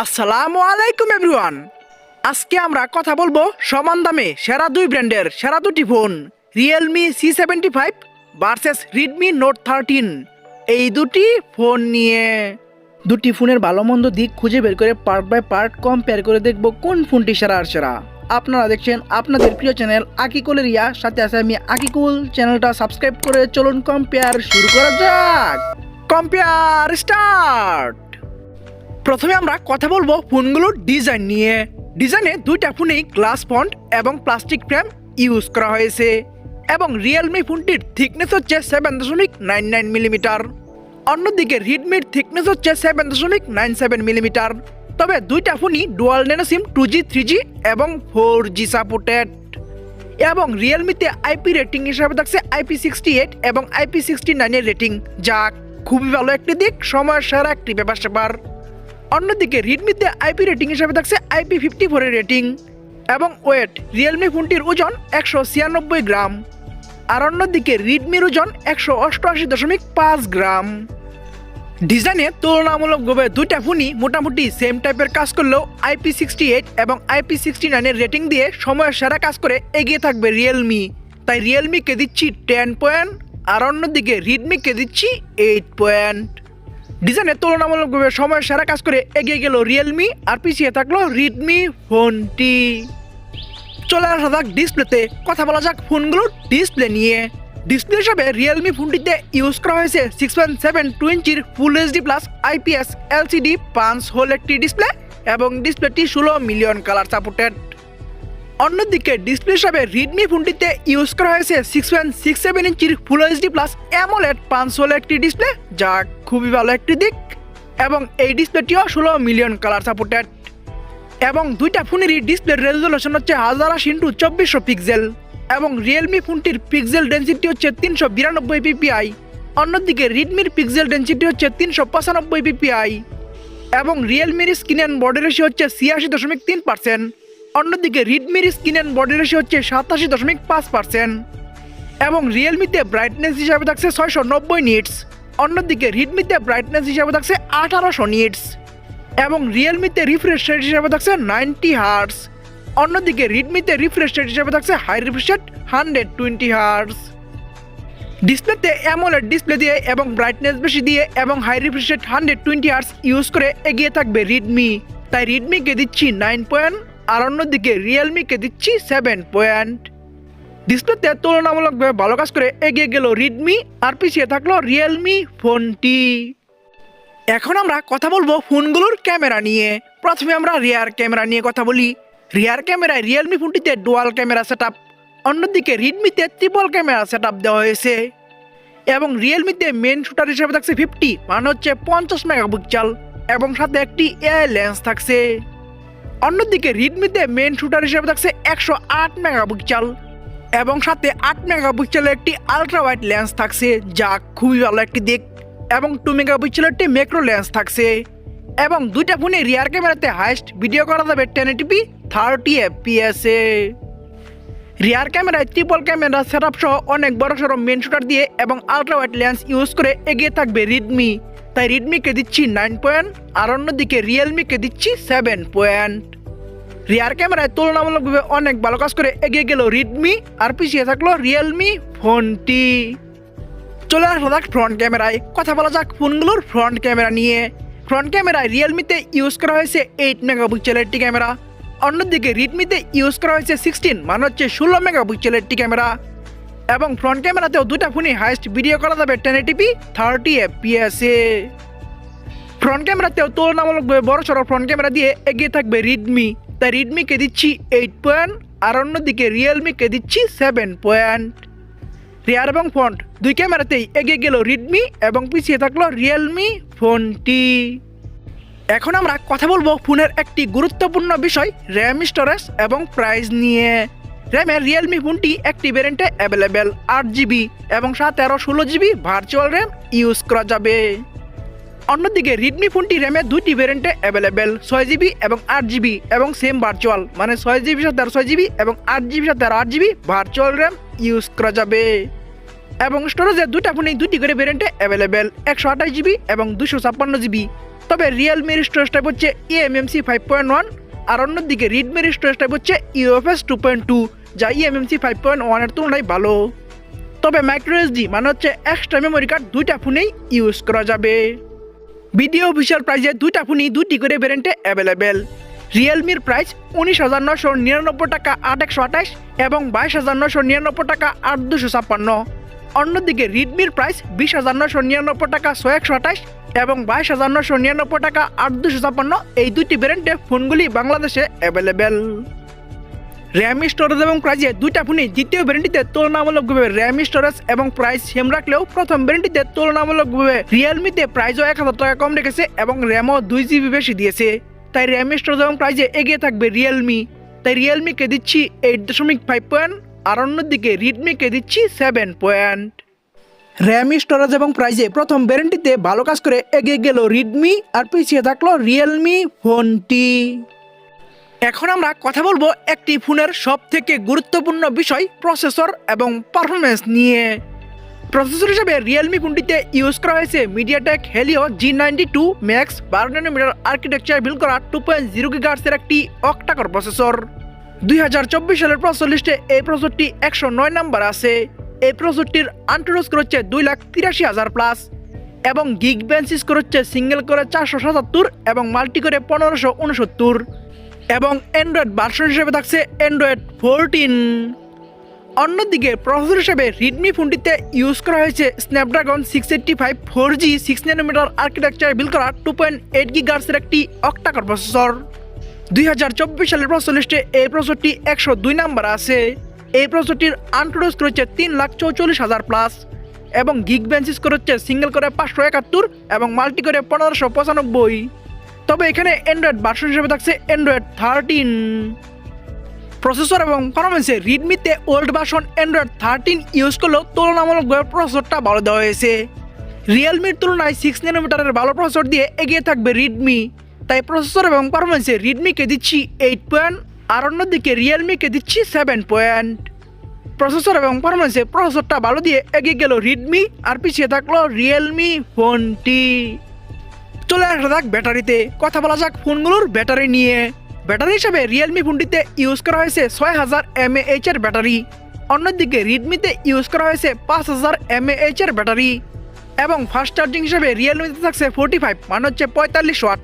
আসসালামু আলাইকুম এভরিওয়ান। আজকে আমরা কথা বলবো সমান দামে সেরা দুই ব্র্যান্ডের সেরা দুটি phone, Realme C75 versus Redmi note 13। এই দুটি ফোন নিয়ে দুটি ফোনের ভালো মন্দ দিক খুঁজে বের করে পার্ট বাই পার্ট কম্পেয়ার করে দেখব কোন ফোনটি সেরা আর সেরা। আপনারা দেখছেন আপনাদের প্রিয় চ্যানেল আকিকুল রিয়া, সাথে আছে আমি আকিকুল। চ্যানেলটা সাবস্ক্রাইব করে চলুন কম্পেয়ার শুরু করা যাক। Compare start. প্রথমে আমরা কথা বলবো ফোনগুলোর ডিজাইন নিয়ে। ডিজাইনে দুইটা ফোনেই গ্লাস ফন্ট এবং প্লাস্টিক ফ্রেম ইউজ করা হয়েছে এবং রিয়েলমি ফোনটির থিকনেস হচ্ছে 7.99 মিলিমিটার, অন্যদিকে রেডমির থিকনেস হচ্ছে 7.97 মিলিমিটার। তবে দুইটা ফোনই ডুয়াল ন্যানো সিম 2G 3G এবং 4G সাপোর্টেড এবং রিয়েলমিতে আইপি রেটিং হিসাবে থাকছে IP68 এবং IP69 এর রেটিং, যা খুবই ভালো একটি দিক, সময়ের সেরা একটি ব্যাপার। অন্যদিকে রেডমিতে আইপি রেটিং হিসাবে থাকছে IP54 এর রেটিং এবং ওয়েট রিয়েলমি ফোনটির ওজন 196 গ্রাম আর অন্যদিকে রেডমির ওজন 188.5 গ্রাম। ডিজাইনে তুলনামূলকভাবে দুইটা ফোনই মোটামুটি সেম টাইপের কাজ করলেও IP68 এবং IP69 এর রেটিং দিয়ে সময়ের সেরা কাজ করে এগিয়ে থাকবে রিয়েলমি। তাই রিয়েলমিকে দিচ্ছি 10 পয়েন্ট আর অন্যদিকে রেডমিকে দিচ্ছি 8 পয়েন্ট। ডিজাইনে তুলনামূলকভাবে সময়ের সেরা কাজ করে এগিয়ে গেল রিয়েলমি আর পিছিয়ে থাকলো রেডমি ফোনটি। চলে আসা যাক ডিসপ্লেতে। কথা বলা যাক ফোনগুলোর ডিসপ্লে নিয়ে। ডিসপ্লে হিসাবে রিয়েলমি ফোনটিতে ইউজ করা হয়েছে 6.72 ইঞ্চির full HD plus IPS LCD punch whole একটি ডিসপ্লে এবং ডিসপ্লেটি 16 মিলিয়ন কালার সাপোর্টেড। অন্যদিকে ডিসপ্লে হিসাবে রেডমি ফোনটিতে ইউজ করা হয়েছে 6.67 ইঞ্চির full HD plus AMOLED punch whole একটি ডিসপ্লে, যা খুবই ভালো একটি দিক এবং এই ডিসপ্লেটিও 16 মিলিয়ন কালার সাপোর্টেড এবং দুইটা ফোনেরই ডিসপ্লের রেজলিউশন হচ্ছে 1080x2400 পিক্সেল এবং রিয়েলমি ফোনটির পিক্সেল ডেনসিটি হচ্ছে 392 ppi, অন্যদিকে রেডমির পিক্সেল ডেনসিটি হচ্ছে 395 ppi এবং রিয়েলমির স্ক্রিন অ্যান্ড বডি রেশিও হচ্ছে 86.3%, অন্যদিকে রেডমির স্ক্রিন অ্যান্ড বডি রেশিও হচ্ছে 87.5% এবং রিয়েলমিতে ব্রাইটনেস হিসাবে থাকছে 690 নিটস, অন্যদিকে রেডমিতে ব্রাইটনেস হিসাবে থাকছে 1800 নিটস এবং রিয়েলমিতে রিফ্রেশ রেট হিসাবে থাকছে 90 হার্টজ, অন্যদিকে রেডমিতে রিফ্রেশ রেট হিসাবে থাকছে হাই রিফ্রেশ রেট 120 হার্টজ। ডিসপ্লেতে অ্যামোলেড ডিসপ্লে দিয়ে এবং ব্রাইটনেস বেশি দিয়ে এবং high refresh rate 120 hertz use করে এগিয়ে থাকবে রেডমি। তাই রেডমিকে দিচ্ছি 9 পয়েন্ট আর অন্যদিকে রিয়েলমিকে দিচ্ছি 7 পয়েন্ট। ডিসপ্লেতে তুলনামূলকভাবে ভালো কাজ করে এগিয়ে গেল রেডমি আর পিছিয়ে থাকলো রিয়েলমি ফোনটি। এখন আমরা কথা বলবো ফোনগুলোর ক্যামেরা নিয়ে। প্রথমে আমরা রিয়ার ক্যামেরা নিয়ে কথা বলি। রিয়ার ক্যামেরায় রিয়েলমি ফোনটিতে ডুয়াল ক্যামেরা সেটআপ, অন্যদিকে রেডমিতে ট্রিপল ক্যামেরা সেটআপ দেওয়া হয়েছে এবং রিয়েলমিতে মেন শুটার হিসেবে থাকছে 50, মানে হচ্ছে 50 মেগাপিক্সেল এবং সাথে একটি এআই লেন্স থাকছে। অন্যদিকে রেডমিতে মেন শুটার হিসেবে থাকছে 108 মেগাপিক্সেল এবং সাথে 8 মেগাপিক্সেলের একটি আলট্রা ওয়াইড লেন্স থাকছে, যা খুবই ভালো একটি দিক এবং 2 মেগাপিক্সেলের একটি ম্যাক্রো লেন্স থাকছে এবং দুইটা ফোনে রিয়ার ক্যামেরাতে হাইস্ট ভিডিও করা যাবে 1080p 30 fps এ। রিয়ার ক্যামেরায় ট্রিপল ক্যামেরা সেটআপ সহ অনেক বড় সড়ো মেন শুটার দিয়ে এবং আলট্রা ওয়াইড লেন্স ইউজ করে এগিয়ে থাকবে রেডমি। তাই রেডমিকে দিচ্ছি 9 পয়েন্ট আর অন্যদিকে রিয়েলমিকে দিচ্ছি 7 পয়েন্ট। রিয়ার ক্যামেরায় তুলনামূলকভাবে অনেক ভালো কাজ করে এগিয়ে গেল রেডমি আর পিছিয়ে থাকলো রিয়েলমি ফোনটি। চলে আসা যাক ফ্রন্ট ক্যামেরায়। কথা বলা যাক ফোনগুলোর ফ্রন্ট ক্যামেরা নিয়ে। ফ্রন্ট ক্যামেরায় রিয়েলমিতে ইউজ করা হয়েছে 8 মেগাপিক্সেলের একটি ক্যামেরা, অন্যদিকে রেডমিতে ইউজ করা হয়েছে 16, মানে হচ্ছে 16 মেগাপিক্সেলের একটি ক্যামেরা এবং ফ্রন্ট ক্যামেরাতেও দুইটা ফোনই হাইস্ট ভিডিও করা যাবে 1080p 30 fps এ। ফ্রন্ট ক্যামেরাতেও তুলনামূলকভাবে বড় সড়ো ফ্রন্ট ক্যামেরা দিয়ে এগিয়ে থাকবে রেডমি। তাই রেডমিকে দিচ্ছি 8 পয়েন্ট আর অন্যদিকে রিয়েলমিকে দিচ্ছি 7 পয়েন্ট। রিয়ার এবং ফ্রন্ট দুই ক্যামেরাতেই এগিয়ে গেল রেডমি এবং পিছিয়ে থাকলো রিয়েলমি ফোনটি। এখন আমরা কথা বলবো ফোনের একটি গুরুত্বপূর্ণ বিষয়, র্যাম, স্টোরেজ এবং প্রাইস নিয়ে। র্যামে রিয়েলমি ফোনটি একটি ভ্যারিয়েন্টে অ্যাভেলেবেল 8GB এবং 16GB ভার্চুয়াল র্যাম ইউজ করা যাবে। অন্যদিকে রেডমি ফোনটি র্যামে দুইটি ভ্যারিয়েন্টে অ্যাভেলেবেল 6GB এবং 8GB এবং সেম ভার্চুয়াল, মানে 6GB সাথে 6GB এবং 8GB সাথে 8GB ভার্চুয়াল র্যাম ইউজ করা যাবে এবং স্টোরেজে দুইটা ফোনেই দুইটি করে ভ্যারিয়েন্টে অ্যাভেলেবেল 128GB এবং 256GB তবে রিয়েলমির স্টোরেজ টাইপ হচ্ছে eMMC 5.1, আর অন্যদিকে রিডমির স্টোরেজ টাইপ হচ্ছে UFS 2.2, যা eMMC 5.1 এর তুলনায় ভালো। তবে মাইক্রো এসডি মানে হচ্ছে এক্সট্রা মেমোরি কার্ড দুইটা ফোনেই ইউজ করা যাবে। ভিডিও অফিসিয়াল প্রাইসে দুইটা ফোনই দুটি করে ভ্যারিয়েন্টে অ্যাভেলেবেল। রিয়েলমির প্রাইস 19,999 টাকা 8/128 এবং 22,999 টাকা 8/256। অন্যদিকে রিডমির প্রাইস 20,999 টাকা 6/128 এবং 22,999 টাকা 8/256। এই দুটি ভ্যারিয়েন্টে ফোনগুলি বাংলাদেশে অ্যাভেলেবেল। র্যাম স্টোরেজ এবং প্রাইসে দুইটা ফোনই দ্বিতীয় ভ্যারিয়েন্টটিতে তুলনামূলকভাবে র্যাম স্টোরেজ এবং প্রাইস সেম রাখলেও প্রথম ভ্যারিয়েন্টটিতে তুলনামূলকভাবে রিয়েলমিতে প্রাইসও 1,000 টাকা কম রেখেছে এবং র্যামও 2 GB বেশি দিয়েছে। তাই র্যাম স্টোরেজ এবং প্রাইসে এগিয়ে থাকবে রিয়েলমি। তাই রিয়েলমিকে দিচ্ছি 8.5 পয়েন্ট, আর অন্যদিকে রিডমিকে দিচ্ছি 7 পয়েন্ট। র্যাম স্টোরেজ এবং প্রাইসে প্রথম ভ্যারিয়েন্টটিতে ভালো কাজ করে এগিয়ে গেল রিডমি, আর পিছিয়ে থাকলো রিয়েলমি ফোনটি। এখন আমরা কথা বলবো একটি ফোনের সব থেকে গুরুত্বপূর্ণ বিষয় প্রসেসর এবং পারফরমেন্স নিয়ে। প্রসেসর হিসেবে রিয়েলমি ফোনটিতে ইউজ করা হয়েছে MediaTek Helio G92 max 12 nanometer architecture build করা 2.0 GHz এর একটি অক্টাকোর প্রসেসর। 2024 সালের প্রসেসর লিস্টে এই প্রসেসরটি 109 নাম্বার আছে। এই প্রসেসরটির আন্টারো স্কোর হচ্ছে 2,83,000 প্লাস এবং গিগ বেঞ্চ স্কোর হচ্ছে সিঙ্গেল করে 477 এবং মাল্টি করে 1569 এবং অ্যান্ড্রয়েড ভার্সন হিসেবে থাকছে অ্যান্ড্রয়েড 14। অন্যদিকে প্রসেসর হিসেবে রিডমি ফোনটিতে ইউজ করা হয়েছে Snapdragon 685 4G 6 nanometre architecture build করা 2.8 GHz এর একটি অক্টাকোর প্রসেসর। 2024 সালের প্রসেসর লিস্টে এই প্রসেসরটি 102 নাম্বার আছে। এই প্রসেসরটির আন্টারো স্কোর হচ্ছে 3,44,000 প্লাস এবং গিগ বেঞ্চ স্কোর হচ্ছে সিঙ্গেল করে 571 এবং মাল্টি করে 1595। তবে এখানে অ্যান্ড্রয়েড ভার্সন হিসেবে থাকছে অ্যান্ড্রয়েড 13। প্রসেসর এবং পারফরমেন্সে রিডমিতে ওল্ড ভার্সন অ্যান্ড্রয়েড 13 ইউজ করলেও তুলনামূলকভাবে প্রসেসরটা ভালো দেওয়া হয়েছে। রিয়েলমির তুলনায় 6 ন্যানোমিটারের ভালো প্রসেসর দিয়ে এগিয়ে থাকবে রিডমি। তাই প্রসেসর এবং পারফরমেন্সে রিডমিকে দিচ্ছি 8 পয়েন্ট, আর অন্যদিকে রিয়েলমিকে দিচ্ছি 7 পয়েন্ট। প্রসেসর এবং পারফরমেন্সে প্রসেসরটা ভালো দিয়ে এগিয়ে গেল রিডমি, আর পিছিয়ে থাকলো রিয়েলমি ফোনটি। চলে আসা যাক ব্যাটারিতে। কথা বলা যাক ফোনগুলোর ব্যাটারি নিয়ে। ব্যাটারি হিসেবে রিয়েলমি ফোনটিতে ইউজ করা হয়েছে 6000 mAh এর ব্যাটারি। অন্যদিকে রিডমিতে ইউজ করা হয়েছে 5000 mAh এর ব্যাটারি এবং ফাস্ট চার্জিং হিসেবে রিয়েলমিতে থাকছে 45 মানে হচ্ছে 45 ওয়াট।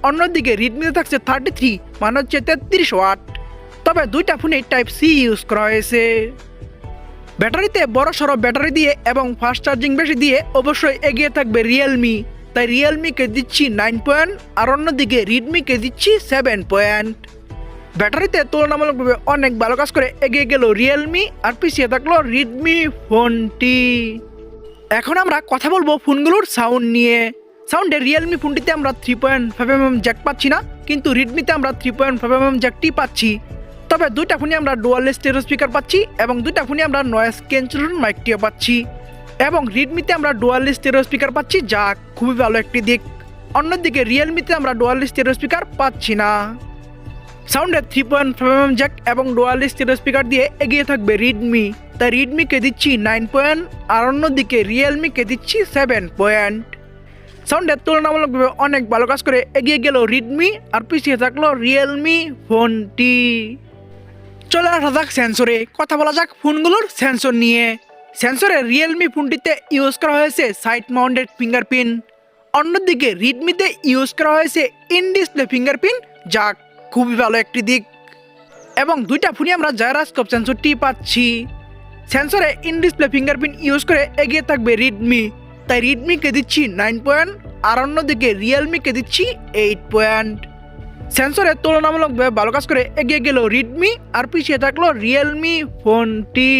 অন্যদিকে রিডমিতে থাকছে 33 মানে হচ্ছে 33 ওয়াট। তবে দুইটা ফোনে টাইপ সি ইউজ করা হয়েছে। ব্যাটারিতে বড় সড়ো ব্যাটারি দিয়ে এবং ফাস্ট চার্জিং বেশি দিয়ে অবশ্যই এগিয়ে থাকবে রিয়েলমি। তাই রিয়েলমিকে দিচ্ছি 9 পয়েন্ট, আর অন্যদিকে রিডমিকে দিচ্ছি 7 পয়েন্ট। ব্যাটারিতে তুলনামূলকভাবে অনেক ভালো কাজ করে এগিয়ে গেল রিয়েলমি, আর পিছিয়ে থাকলো রিডমি ফোনটি। এখন আমরা কথা বলবো ফোনগুলোর সাউন্ড নিয়ে। সাউন্ডে রিয়েলমি ফোনটিতে আমরা 3.5mm জ্যাক পাচ্ছি না, কিন্তু রিডমিতে আমরা 3.5mm জ্যাকটি পাচ্ছি। তবে দুইটা ফোনে আমরা ডুয়াল স্টেরিও স্পিকার পাচ্ছি এবং দুইটা ফোনে আমরা নয়েজ ক্যান্সেলেশন মাইকটিও পাচ্ছি এবং রিডমিতে আমরা ডুয়াল স্টেরিও স্পিকার পাচ্ছি, যা খুবই ভালো একটি দিক। অন্যদিকে রিয়েলমিতে আমরা ডুয়াল স্টেরিও স্পিকার পাচ্ছি না। সাউন্ডে 3.5mm জ্যাক এবং ডুয়াল স্টেরিও স্পিকার দিয়ে এগিয়ে থাকবে রিডমি। তাই রিডমিকে দিচ্ছি 9 পয়েন্ট, আর অন্যদিকে রিয়েলমিকে দিচ্ছি 7 পয়েন্ট। সাউন্ডের তুলনামূলকভাবে অনেক ভালো কাজ করে এগিয়ে গেল রিডমি, আর পিছিয়ে থাকলো রিয়েলমি ফোনটি। চলে আসা যাক সেন্সরে। কথা বলা যাক ফোনগুলোর সেন্সর নিয়ে। সেন্সরে রিয়েলমি ফোনটিতে ইউজ করা হয়েছে সাইড মাউন্টেড ফিঙ্গারপ্রিন্ট। অন্যদিকে রিডমিতে ইউজ করা হয়েছে ইন ডিসপ্লে ফিঙ্গারপ্রিন্ট, যা খুবই ভালো একটি দিক এবং দুইটা ফোনে আমরা জাইরোস্কোপ সেন্সরটি পাচ্ছি। সেন্সরে ইন ডিসপ্লে ফিঙ্গারপ্রিন্ট ইউজ করে এগিয়ে থাকবে রিডমি। তাই রিডমিকে দিচ্ছি 9 পয়েন্ট, আর অন্যদিকে রিয়েলমিকে দিচ্ছি 8 পয়েন্ট। সেন্সরে তুলনামূলকভাবে ভালো কাজ করে এগিয়ে গেল রিডমি, আর পিছিয়ে থাকলো রিয়েলমি ফোনটি।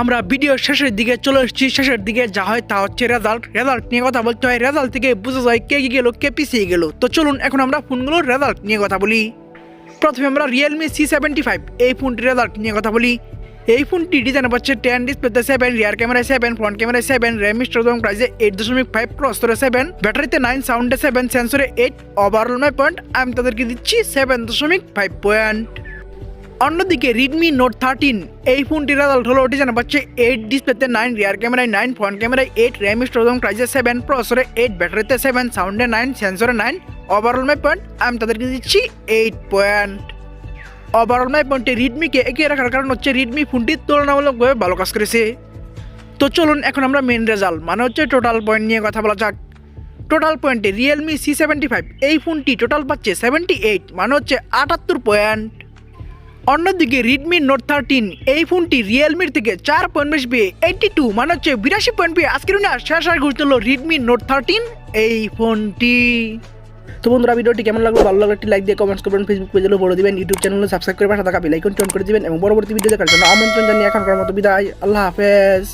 আমরা ভিডিও শেষের দিকে চলে এসেছি। শেষের দিকে যা হয় তা হচ্ছে রেজাল্ট নিয়ে কথা বলতে হয়। রেজাল্ট থেকে বোঝা যায় কে এগিয়ে গেল কে পিছিয়ে গেল। তো চলুন এখন আমরা ফোনগুলোর রেজাল্ট নিয়ে কথা বলি। প্রথমে আমরা রিয়েলমি C75 এই ফোনটির রেজাল্ট নিয়ে কথা বলি। এই ফোনটি ডিজাইন পাচ্ছে 10, ডিসপ্লেতে 7, রিয়ার ক্যামেরায় 7, ফ্রন্ট ক্যামেরায় 7, র্যাম স্টোরেজ এবং প্রাইসে 8.5, প্রসেসরে 7, ব্যাটারিতে 9, সাউন্ডে 7, সেন্সরে 8, ওভারঅল 9 পয়েন্ট। আমি তাদেরকে দিচ্ছি 7.5 পয়েন্ট। অন্যদিকে রিডমি নোট 13 এই ফোনটির রেজাল্ট হলো ওটি জানা পাচ্ছে 8 ডিসপ্লেতে 9, রিয়ার ক্যামেরায় 9, ফ্রন্ট ক্যামেরায় 8, র্যাম স্টোরেজ প্রাইসে 7, প্রসেসরে 8, ব্যাটারিতে 7, সাউন্ডে 9, সেন্সরে 9, ওভারঅল মাই পয়েন্ট আমি তাদেরকে দিচ্ছি 8 পয়েন্ট। ওভারঅল মাই পয়েন্টে রিডমিকে এগিয়ে রাখার কারণ হচ্ছে রিডমি ফোনটি তুলনামূলকভাবে ভালো কাজ করেছে। তো চলুন এখন আমরা মেন রেজাল্ট মানে হচ্ছে টোটাল পয়েন্ট নিয়ে কথা বলা যাক। টোটাল পয়েন্টে রিয়েলমি C75 এই ফোনটি টোটাল পাচ্ছে 78 মানে হচ্ছে 78 পয়েন্ট। অন্যদিকে রিডমি নোট 13 এই ফোনটি রিয়েলমির থেকে 4 পয়েন্ট বেশি পেয়ে 82 মানে হচ্ছে 82 পয়েন্ট পেয়ে আজকের শেষ ঘুরতে হলো রিডমি নোট 13 এই ফোনটি। তো বন্ধুরা ভিডিওটি কেমন লাগলো, ভালো লাগলে একটি লাইক দিয়ে কমেন্টস করবেন, ফেসবুক পেজে ফলো দিবেন, ইউটিউব চ্যানেলে সাবস্ক্রাইব করে পাশে থাকা বেল আইকনটি অন করে দিবেন এবং পরবর্তী ভিডিও দেখার জন্য আমন্ত্রণ জানিয়ে এখনকার মতো বিদায়। আল্লাহ হাফেজ।